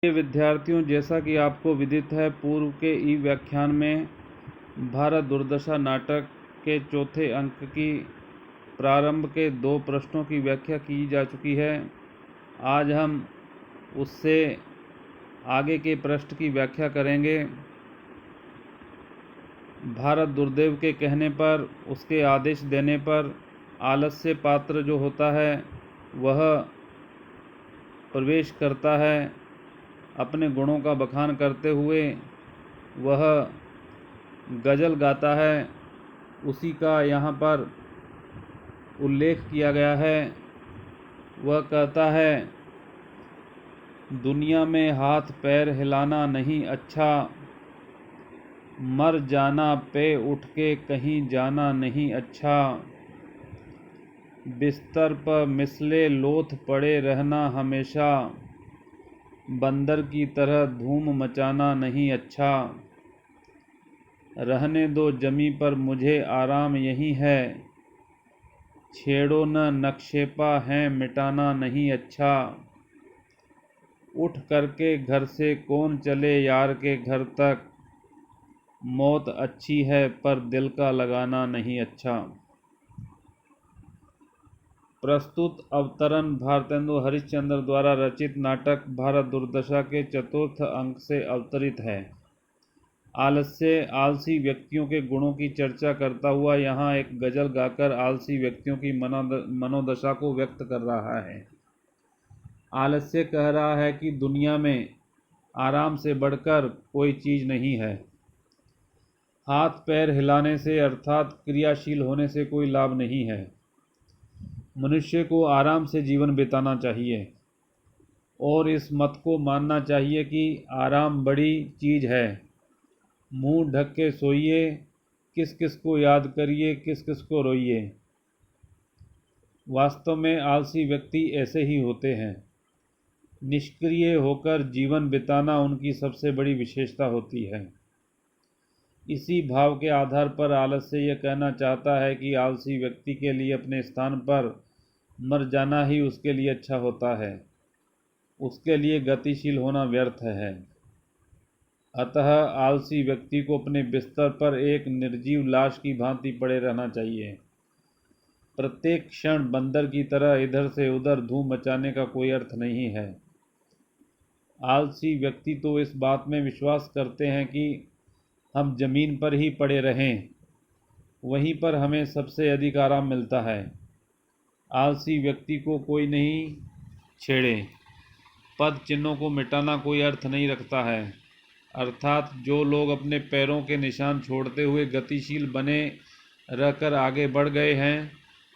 ये विद्यार्थियों, जैसा कि आपको विदित है, पूर्व के ई व्याख्यान में भारत दुर्दशा नाटक के चौथे अंक की प्रारंभ के 2 प्रश्नों की व्याख्या की जा चुकी है। आज हम उससे आगे के प्रश्न की व्याख्या करेंगे। भारत दुर्देव के कहने पर, उसके आदेश देने पर आलस्य पात्र जो होता है वह प्रवेश करता है। अपने गुणों का बखान करते हुए वह गज़ल गाता है। उसी का यहाँ पर उल्लेख किया गया है। वह कहता है, दुनिया में हाथ पैर हिलाना नहीं अच्छा, मर जाना पे उठ के कहीं जाना नहीं अच्छा, बिस्तर पर मिसले लोथ पड़े रहना हमेशा, बंदर की तरह धूम मचाना नहीं अच्छा, रहने दो जमी पर मुझे आराम यही है, छेड़ो न नक्शेपा है मिटाना नहीं अच्छा, उठ करके घर से कौन चले यार के घर तक, मौत अच्छी है पर दिल का लगाना नहीं अच्छा। प्रस्तुत अवतरण भारतेंदु हरिश्चंद्र द्वारा रचित नाटक भारत दुर्दशा के चतुर्थ अंक से अवतरित है। आलसी व्यक्तियों के गुणों की चर्चा करता हुआ यहाँ एक गजल गाकर आलसी व्यक्तियों की मनोदशा को व्यक्त कर रहा है। आलस्य कह रहा है कि दुनिया में आराम से बढ़कर कोई चीज़ नहीं है। हाथ पैर हिलाने से अर्थात क्रियाशील होने से कोई लाभ नहीं है। मनुष्य को आराम से जीवन बिताना चाहिए और इस मत को मानना चाहिए कि आराम बड़ी चीज़ है। मुंह ढक के सोइए, किस किस को याद करिए, किस किस को रोइए। वास्तव में आलसी व्यक्ति ऐसे ही होते हैं। निष्क्रिय होकर जीवन बिताना उनकी सबसे बड़ी विशेषता होती है। इसी भाव के आधार पर आलस्य यह कहना चाहता है कि आलसी व्यक्ति के लिए अपने स्थान पर मर जाना ही उसके लिए अच्छा होता है। उसके लिए गतिशील होना व्यर्थ है। अतः आलसी व्यक्ति को अपने बिस्तर पर एक निर्जीव लाश की भांति पड़े रहना चाहिए। प्रत्येक क्षण बंदर की तरह इधर से उधर धूम मचाने का कोई अर्थ नहीं है। आलसी व्यक्ति तो इस बात में विश्वास करते हैं कि हम जमीन पर ही पड़े रहें, वहीं पर हमें सबसे अधिक आराम मिलता है। आलसी व्यक्ति को कोई नहीं छेड़े। पद चिन्हों को मिटाना कोई अर्थ नहीं रखता है। अर्थात जो लोग अपने पैरों के निशान छोड़ते हुए गतिशील बने रहकर आगे बढ़ गए हैं,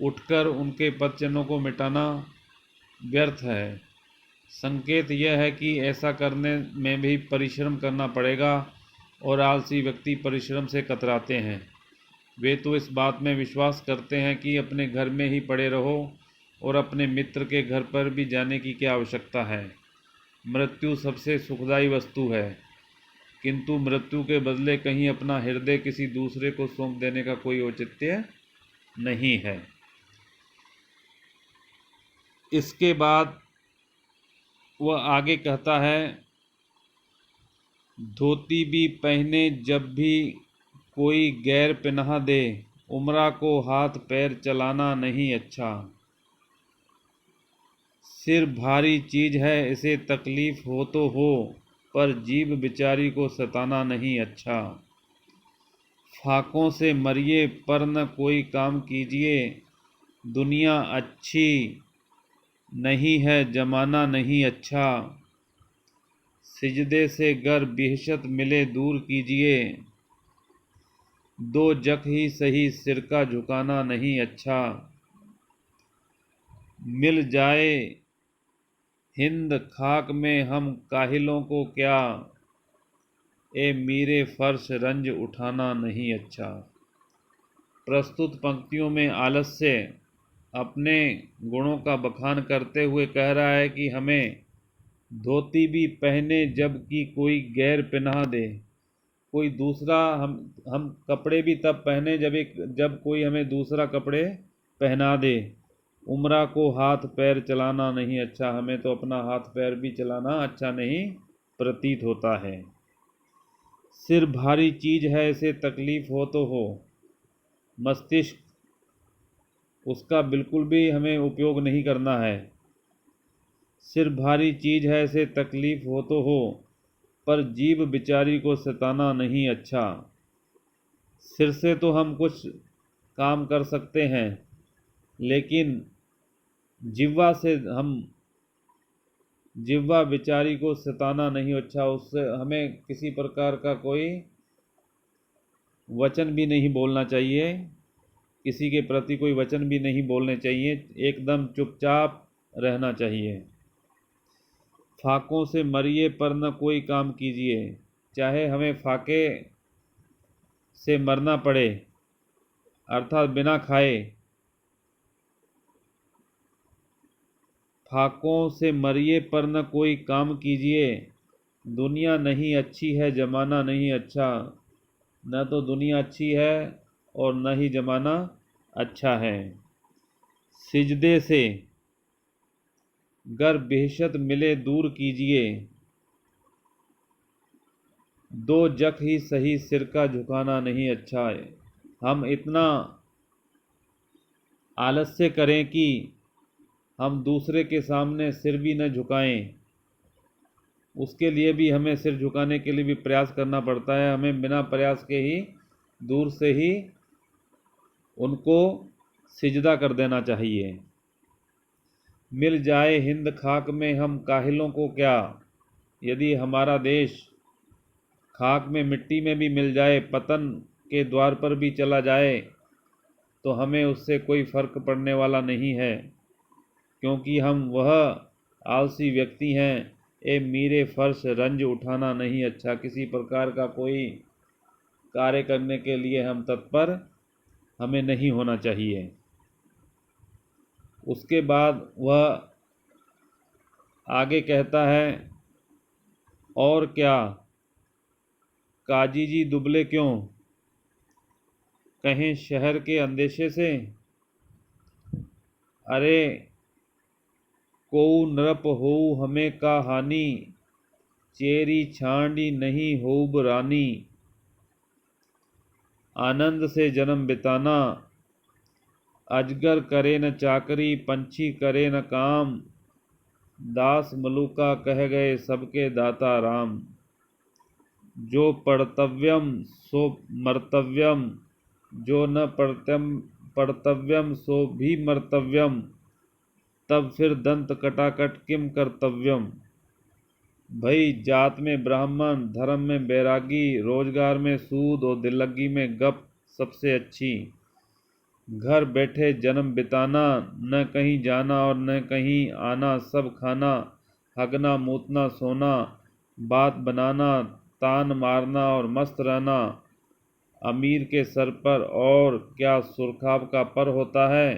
उठकर उनके पद चिन्हों को मिटाना व्यर्थ है। संकेत यह है कि ऐसा करने में भी परिश्रम करना पड़ेगा और आलसी व्यक्ति परिश्रम से कतराते हैं। वे तो इस बात में विश्वास करते हैं कि अपने घर में ही पड़े रहो और अपने मित्र के घर पर भी जाने की क्या आवश्यकता है। मृत्यु सबसे सुखदायी वस्तु है, किंतु मृत्यु के बदले कहीं अपना हृदय किसी दूसरे को सौंप देने का कोई औचित्य नहीं है। इसके बाद वह आगे कहता है, धोती भी पहने जब भी कोई गैर पहना दे, उमरा को हाथ पैर चलाना नहीं अच्छा, सिर भारी चीज है इसे तकलीफ हो तो हो, पर जीभ बिचारी को सताना नहीं अच्छा, फाकों से मरिए पर न कोई काम कीजिए, दुनिया अच्छी नहीं है जमाना नहीं अच्छा, सिजदे से गर बिहशत मिले दूर कीजिए, दो जख ही सही सिर का झुकाना नहीं अच्छा, मिल जाए हिंद खाक में हम काहिलों को क्या, ए मीरे फर्श रंज उठाना नहीं अच्छा। प्रस्तुत पंक्तियों में आलस्य अपने गुणों का बखान करते हुए कह रहा है कि हमें धोती भी पहने जबकि कोई गैर पहना दे। कोई दूसरा हम कपड़े भी तब पहने जब कोई हमें दूसरा कपड़े पहना दे। उमरा को हाथ पैर चलाना नहीं अच्छा, हमें तो अपना हाथ पैर भी चलाना अच्छा नहीं प्रतीत होता है। सिर भारी चीज है, इसे तकलीफ हो तो हो। मस्तिष्क, उसका बिल्कुल भी हमें उपयोग नहीं करना है। सिर भारी चीज है, इसे तकलीफ हो तो हो, पर जीभ बेचारी को सताना नहीं अच्छा। सिर से तो हम कुछ काम कर सकते हैं, लेकिन जिह्वा बेचारी को सताना नहीं अच्छा। उससे हमें किसी प्रकार का कोई वचन भी नहीं बोलना चाहिए, किसी के प्रति कोई वचन भी नहीं बोलने चाहिए, एकदम चुपचाप रहना चाहिए। फाकों से मरिए पर न कोई काम कीजिए, चाहे हमें फाके से मरना पड़े, अर्थात बिना खाए। फाकों से मरिए पर न कोई काम कीजिए। दुनिया नहीं अच्छी है, जमाना नहीं अच्छा। न तो दुनिया अच्छी है और न ही जमाना अच्छा है। सिजदे से गर बेहशत मिले दूर कीजिए। दो जख ही सही, सिर का झुकाना नहीं अच्छा है। हम इतना आलस्य करें कि हम दूसरे के सामने सिर भी न झुकाएं, उसके लिए भी हमें सिर झुकाने के लिए भी प्रयास करना पड़ता है। हमें बिना प्रयास के ही दूर से ही उनको सिजदा कर देना चाहिए। मिल जाए हिंद खाक में हम काहिलों को क्या। यदि हमारा देश खाक में, मिट्टी में भी मिल जाए, पतन के द्वार पर भी चला जाए, तो हमें उससे कोई फर्क पड़ने वाला नहीं है, क्योंकि हम वह आलसी व्यक्ति हैं। ए मीरे फर्श रंज उठाना नहीं अच्छा। किसी प्रकार का कोई कार्य करने के लिए हम तत्पर हमें नहीं होना चाहिए। उसके बाद वह आगे कहता है, और क्या काजी जी दुबले क्यों, कहें शहर के अंदेशे से। अरे कोऊ नृप होऊ हमें का हानि, चेरी छांडी नहीं होब रानी। आनंद से जन्म बिताना, अजगर करे न चाकरी, पंछी करे न काम। दास मलुका कह गए सबके दाता राम। जो पढ़तव्यम सो मर्तव्यम, जो न पढ़तव्यम सो भी मर्तव्यम। तब फिर दंत कटाकट किम कर्तव्यम। भई जात में ब्राह्मण, धर्म में बैरागी, रोजगार में सूद और दिल्लगी में गप सबसे अच्छी। घर बैठे जन्म बिताना, न कहीं जाना और न कहीं आना, सब खाना, हगना मूतना सोना, बात बनाना, तान मारना और मस्त रहना। अमीर के सर पर और क्या सुरखाब का पर होता है।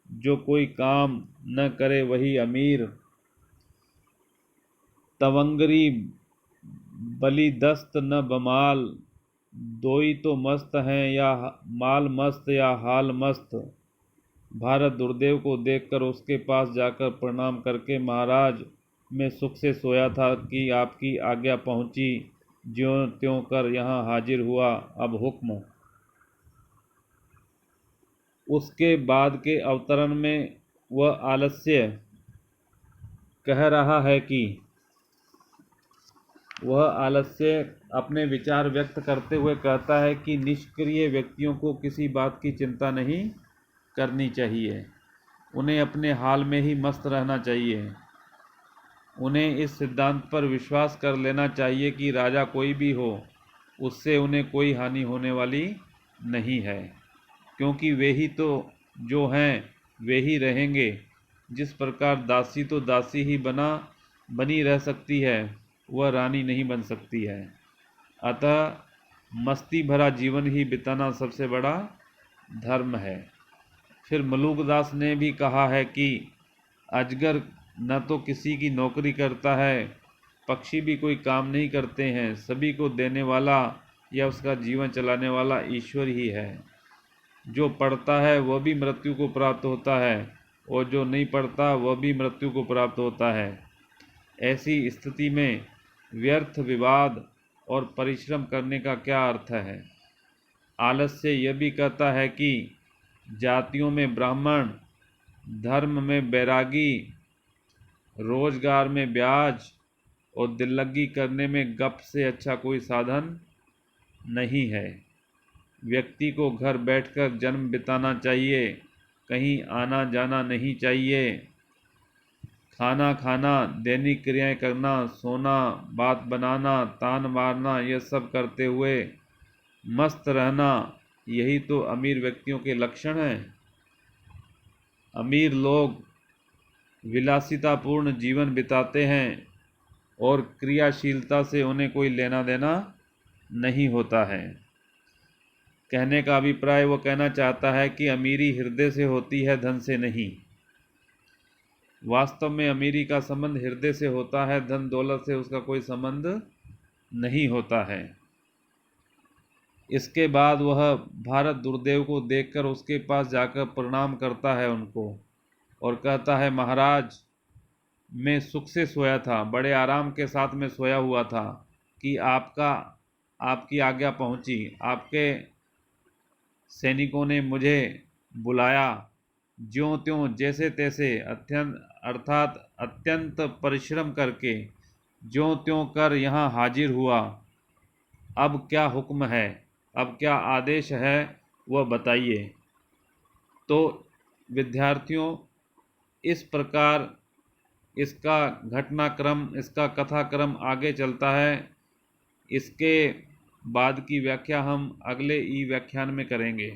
जो कोई काम न करे वही अमीर। तवंगरी बली दस्त न बमाल, दोई तो मस्त हैं या माल मस्त या हाल मस्त। भारत दुर्देव को देखकर उसके पास जाकर प्रणाम करके, महाराज मैं सुख से सोया था कि आपकी आज्ञा पहुंची, ज्यों त्यों कर यहाँ हाजिर हुआ, अब हुक्म। उसके बाद के अवतरण में वह आलस्य कह रहा है कि वह आलस्य अपने विचार व्यक्त करते हुए कहता है कि निष्क्रिय व्यक्तियों को किसी बात की चिंता नहीं करनी चाहिए, उन्हें अपने हाल में ही मस्त रहना चाहिए। उन्हें इस सिद्धांत पर विश्वास कर लेना चाहिए कि राजा कोई भी हो, उससे उन्हें कोई हानि होने वाली नहीं है, क्योंकि वे ही तो जो हैं वे ही रहेंगे। जिस प्रकार दासी तो दासी ही बनी रह सकती है, वह रानी नहीं बन सकती है। अतः मस्ती भरा जीवन ही बिताना सबसे बड़ा धर्म है। फिर मलूकदास ने भी कहा है कि अजगर न तो किसी की नौकरी करता है, पक्षी भी कोई काम नहीं करते हैं, सभी को देने वाला या उसका जीवन चलाने वाला ईश्वर ही है। जो पढ़ता है वह भी मृत्यु को प्राप्त होता है, और जो नहीं पढ़ता वह भी मृत्यु को प्राप्त होता है। ऐसी स्थिति में व्यर्थ विवाद और परिश्रम करने का क्या अर्थ है। आलस्य यह भी कहता है कि जातियों में ब्राह्मण, धर्म में बैरागी, रोजगार में ब्याज और दिल्लगी करने में गप से अच्छा कोई साधन नहीं है। व्यक्ति को घर बैठकर जन्म बिताना चाहिए, कहीं आना जाना नहीं चाहिए। खाना खाना, दैनिक क्रियाएं करना, सोना, बात बनाना, तान मारना, यह सब करते हुए मस्त रहना, यही तो अमीर व्यक्तियों के लक्षण हैं। अमीर लोग विलासितापूर्ण जीवन बिताते हैं और क्रियाशीलता से उन्हें कोई लेना देना नहीं होता है। कहने का अभिप्राय वो कहना चाहता है कि अमीरी हृदय से होती है, धन से नहीं। वास्तव में अमीरी का संबंध हृदय से होता है, धन दौलत से उसका कोई संबंध नहीं होता है। इसके बाद वह भारत दुर्देव को देखकर उसके पास जाकर प्रणाम करता है उनको और कहता है, महाराज, मैं सुख से सोया था, बड़े आराम के साथ में सोया हुआ था कि आपकी आज्ञा पहुंची। आपके सैनिकों ने मुझे बुलाया, ज्यों त्यों जैसे तैसे अत्यंत परिश्रम करके ज्यों त्यों कर यहाँ हाजिर हुआ। अब क्या हुक्म है, अब क्या आदेश है, वह बताइए। तो विद्यार्थियों, इस प्रकार इसका घटनाक्रम, इसका कथाक्रम आगे चलता है। इसके बाद की व्याख्या हम अगले ई व्याख्यान में करेंगे।